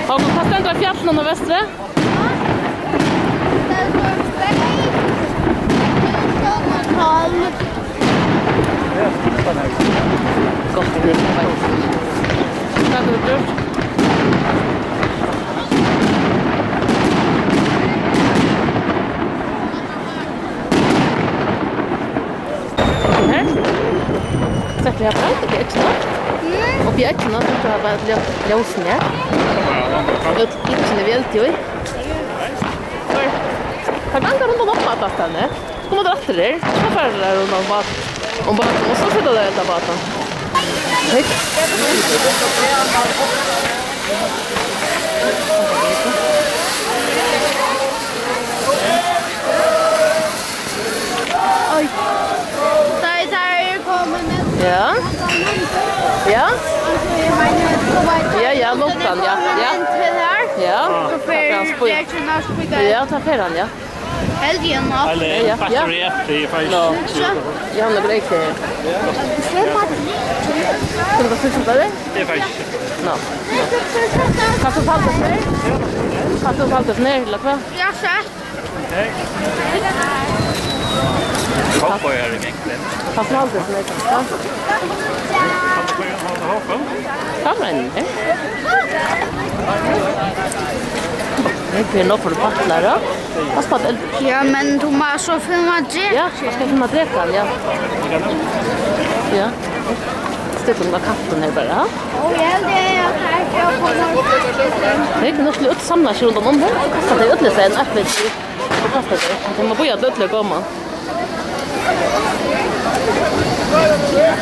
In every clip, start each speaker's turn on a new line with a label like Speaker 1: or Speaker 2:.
Speaker 1: Har du passet fra fjellene og vestre? Godt det er. Hva har du gjort? Her? Sett vi her på det, ikke sant? Och jag kan inte ha bara ljusen här. Jag inte vill till. Kan man gå runt och hoppa på den? Kommer det efter det? Så far det runt om bara och så sitter det där båten. Hej. Oj. Där kommer den. Ja. Ja. Ja, låten, ja. Ja. Ja, ta för den, ja.
Speaker 2: Helgen då.
Speaker 3: Eller batteri efter i faktiskt.
Speaker 1: Jag har några grejer. Kan du fixa det?
Speaker 3: Det är faktiskt.
Speaker 1: No. Kan du falta ner? Kan du falta ner, eller vad?
Speaker 2: Ja, så.
Speaker 3: Okej. Hoppar jag i mängden.
Speaker 1: Kan du falta ner? Ja. Kameran, eh? Det är nog för pattlar då. Vad ska det?
Speaker 2: Ja, men Thomas så filmar det.
Speaker 1: Ja, jag ska filma det kan ja. Ja. Steppen var katten här bara.
Speaker 2: Och ja, det är jag kommer.
Speaker 1: Det är nog slut samla sig runt om det. Så det är ödle sen äppel till. Och kasta det. Det måste börja ödle komma.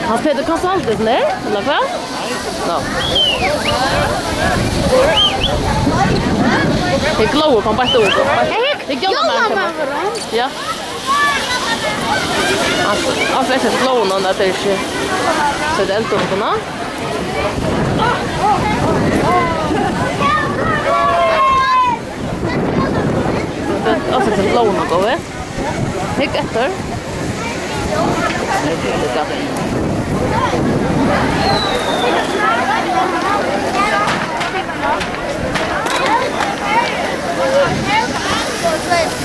Speaker 1: Han Peter kan så alltid ner, eller vad? Ja. Det glowar på bara ord. Det glowar man. Ja. Alltså det är glow någon där det är så det är inte såna. Det alltså det glow någon då. Hick efter.
Speaker 2: Good.